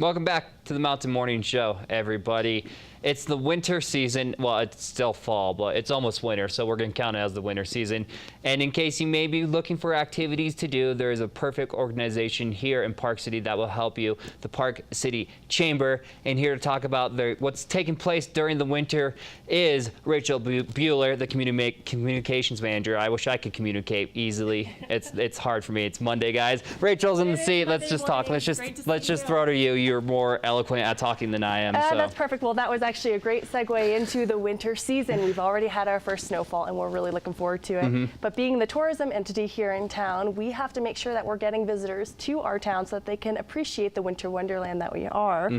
Welcome back to the Mountain Morning Show, everybody. It's the winter season. Well, it's still fall, but it's almost winter, so we're going to count it as the winter season. And in case you may be looking for activities to do, there is a perfect organization here in Park City that will help you, the Park City Chamber. And here to talk about what's taking place during the winter is Rachel Buhler, the communications manager. I wish I could communicate easily. It's hard for me. It's Monday, guys. Rachel's in the seat. Let's just talk. Let's just throw to you. You're more eloquent at talking than I am. So. That's perfect. Well, that was actually a great segue into the winter season. We've already had our first snowfall and we're really looking forward to it. But being the tourism entity here in town, we have to make sure that we're getting visitors to our town so that they can appreciate the winter wonderland that we are.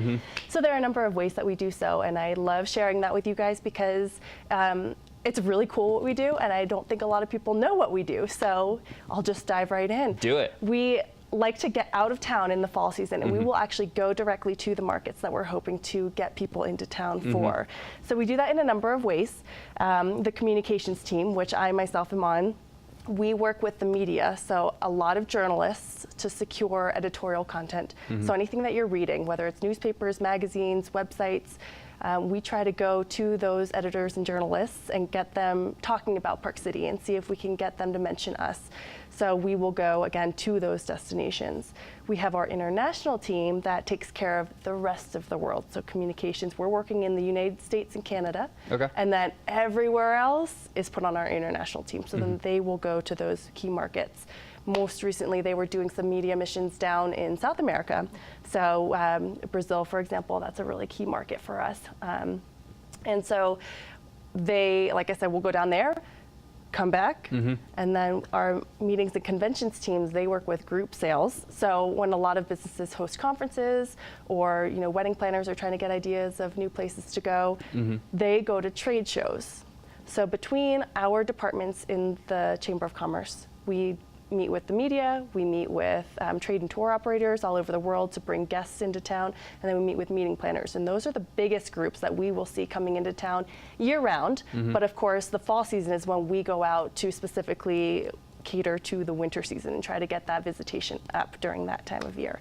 So there are a number of ways that we do so, and I love sharing that with you guys because it's really cool what we do, and I don't think a lot of people know what we do. So I'll just dive right in. Do it. We like to get out of town in the fall season, and we will actually go directly to the markets that we're hoping to get people into town for. So we do that in a number of ways. The communications team, which I myself am on, we work with the media, so a lot of journalists to secure editorial content. So anything that you're reading, whether it's newspapers, magazines, websites, we try to go to those editors and journalists and get them talking about Park City and see if we can get them to mention us. So we will go, again, to those destinations. We have our international team that takes care of the rest of the world. So communications, we're working in the United States and Canada. And then everywhere else is put on our international team. So then they will go to those key markets. Most recently, they were doing some media missions down in South America. So Brazil, for example, that's a really key market for us. And so they, like I said, will go down there, come back, and then our meetings and conventions teams, they work with group sales. So when a lot of businesses host conferences or wedding planners are trying to get ideas of new places to go, they go to trade shows. So between our departments in the Chamber of Commerce, we meet with the media, we meet with trade and tour operators all over the world to bring guests into town, and then we meet with meeting planners. And those are the biggest groups that we will see coming into town year round. But of course, the fall season is when we go out to specifically cater to the winter season and try to get that visitation up during that time of year.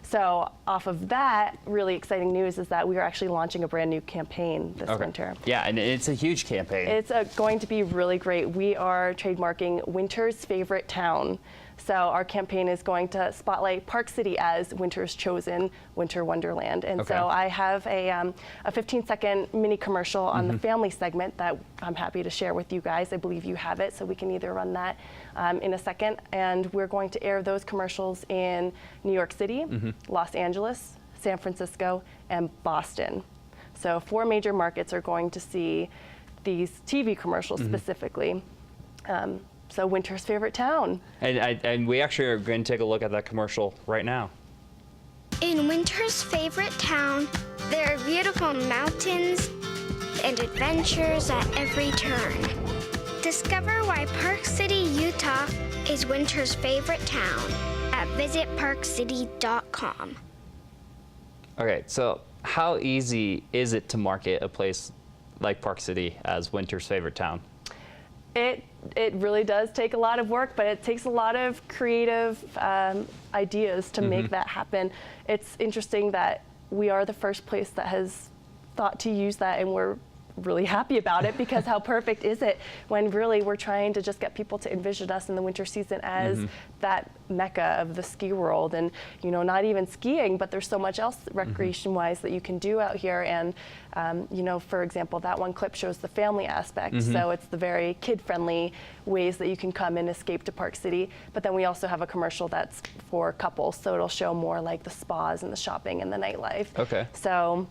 So off of that, really exciting news is that we are actually launching a brand new campaign this winter. Yeah, and it's a huge campaign. It's going to be really great. We are trademarking Winter's Favorite Town. So our campaign is going to spotlight Park City as winter's chosen winter wonderland. And so I have a 15-second mini commercial on the family segment that I'm happy to share with you guys. I believe you have it, so we can either run that in a second. And we're going to air those commercials in New York City, Los Angeles, San Francisco, and Boston. So 4 major markets are going to see these TV commercials specifically. So Winter's Favorite Town. And we actually are going to take a look at that commercial right now. In Winter's Favorite Town, there are beautiful mountains and adventures at every turn. Discover why Park City, Utah is Winter's favorite town at visitparkcity.com. Okay, so how easy is it to market a place like Park City as Winter's favorite town? It really does take a lot of work, but it takes a lot of creative ideas to make that happen. It's interesting that we are the first place that has thought to use that, and we're really happy about it because how perfect is it when really we're trying to just get people to envision us in the winter season as that mecca of the ski world, and not even skiing, but there's so much else recreation wise that you can do out here. And for example, that one clip shows the family aspect, so it's the very kid-friendly ways that you can come and escape to Park City. But then we also have a commercial that's for couples, so it'll show more like the spas and the shopping and the nightlife. So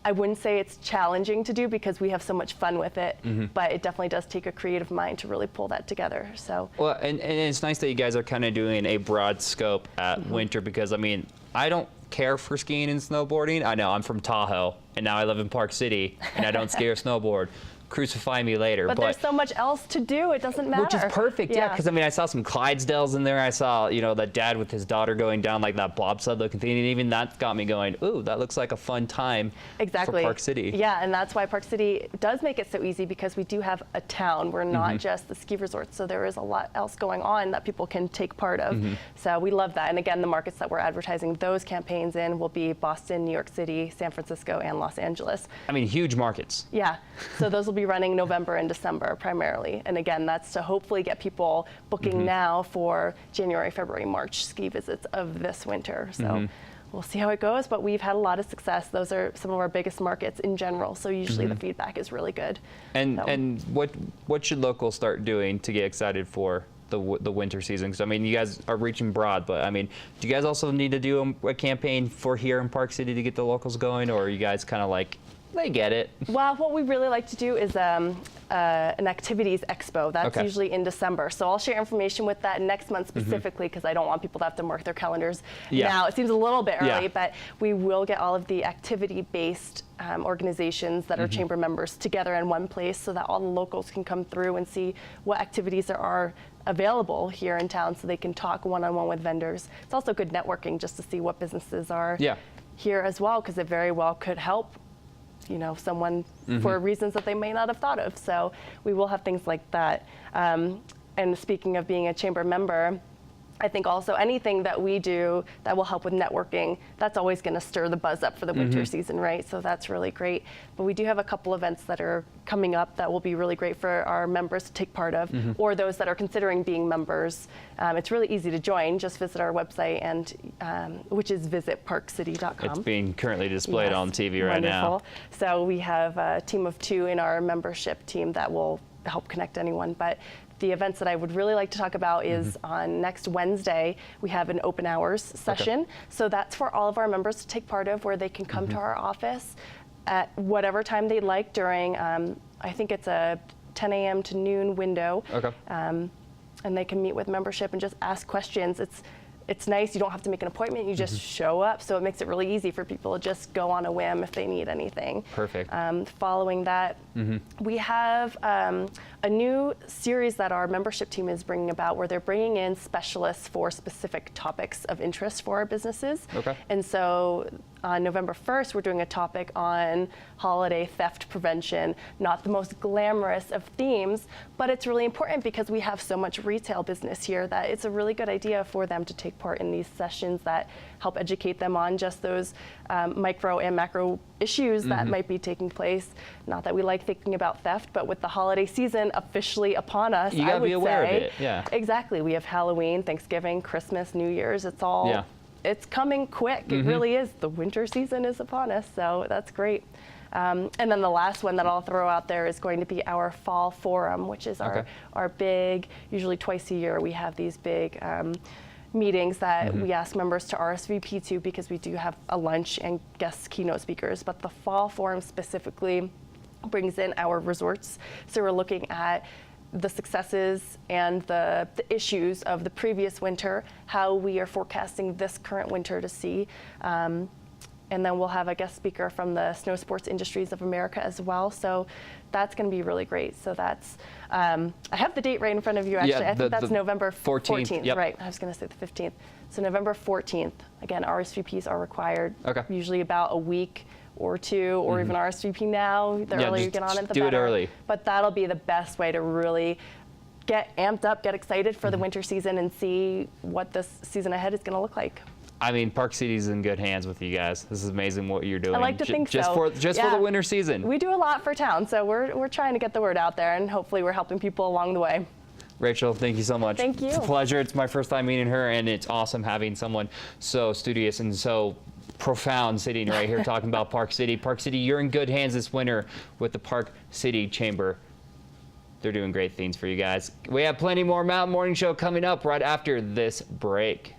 I wouldn't say it's challenging to do because we have so much fun with it, but it definitely does take a creative mind to really pull that together. So well, and it's nice that you guys are kind of doing a broad scope at winter, because I mean, I don't care for skiing and snowboarding. I know I'm from Tahoe and now I live in Park City and I don't ski or snowboard, crucify me later. But there's so much else to do, it doesn't matter. Which is perfect, yeah, because I mean, I saw some Clydesdales in there. I saw, you know, that dad with his daughter going down like that bobsled looking thing, and even that got me going, ooh, that looks like a fun time for Park City. Yeah, and that's why Park City does make it so easy, because we do have a town. We're not just the ski resort, so there is a lot else going on that people can take part of. So we love that. And again, the markets that we're advertising those campaigns in will be Boston, New York City, San Francisco, and Los Angeles. I mean, huge markets. Yeah, so those will be running November and December primarily. And again, that's to hopefully get people booking now for January, February, March ski visits of this winter. So we'll see how it goes, but we've had a lot of success. Those are some of our biggest markets in general, so usually the feedback is really good. And what should locals start doing to get excited for the winter season? Because I mean, you guys are reaching broad, but I mean, do you guys also need to do a campaign for here in Park City to get the locals going, or are you guys kind of like, they get it? Well, what we really like to do is an activities expo. That's usually in December. So I'll share information with that next month specifically, because I don't want people to have to mark their calendars now. It seems a little bit early, but we will get all of the activity-based organizations that are chamber members together in one place, so that all the locals can come through and see what activities there are available here in town, so they can talk one-on-one with vendors. It's also good networking just to see what businesses are here as well, because it very well could help, you know, someone for reasons that they may not have thought of. So we will have things like that. And speaking of being a chamber member, I think also anything that we do that will help with networking, that's always going to stir the buzz up for the winter season, right? So that's really great. But we do have a couple events that are coming up that will be really great for our members to take part of, or those that are considering being members. It's really easy to join. Just visit our website, and which is visitparkcity.com. It's being currently displayed on TV right now. So we have a team of 2 in our membership team that will help connect anyone. But the events that I would really like to talk about is on next Wednesday, we have an open hours session. So that's for all of our members to take part of, where they can come to our office at whatever time they'd like during, I think it's a 10 a.m. to noon window. And they can meet with membership and just ask questions. It's nice, you don't have to make an appointment, you just show up, so it makes it really easy for people to just go on a whim if they need anything. Perfect. Following that, we have a new series that our membership team is bringing about, where they're bringing in specialists for specific topics of interest for our businesses. And so on November 1st, we're doing a topic on holiday theft prevention. Not the most glamorous of themes, but it's really important because we have so much retail business here that it's a really good idea for them to take part in these sessions that help educate them on just those micro and macro issues that might be taking place. Not that we like thinking about theft, but with the holiday season officially upon us, you gotta be aware of it. Exactly. We have Halloween, Thanksgiving, Christmas, New Year's. It's all it's coming quick. It really is. The winter season is upon us, so that's great. And then the last one that I'll throw out there is going to be our fall forum, which is our big, usually twice a year, we have these big meetings that we ask members to RSVP to, because we do have a lunch and guest keynote speakers. But the fall forum specifically brings in our resorts. So we're looking at the successes and the issues of the previous winter, how we are forecasting this current winter to see. And then we'll have a guest speaker from the Snow Sports Industries of America as well. So that's going to be really great. So that's, I have the date right in front of you, actually. I think that's November 14th. Right, I was going to say the 15th. So November 14th, again, RSVPs are required. Usually about a week or 2, or even RSVP now. The earlier you get on it, the better. Do it early. But that'll be the best way to really get amped up, get excited for the winter season, and see what this season ahead is going to look like. I mean, Park City's in good hands with you guys. This is amazing what you're doing. I like to think just so. Just for the winter season. We do a lot for town, so we're trying to get the word out there, and hopefully we're helping people along the way. Rachel, thank you so much. Thank you. It's a pleasure. It's my first time meeting her, and it's awesome having someone so studious and so profound sitting right here talking about Park City. Park City, you're in good hands this winter with the Park City Chamber. They're doing great things for you guys. We have plenty more Mountain Morning Show coming up right after this break.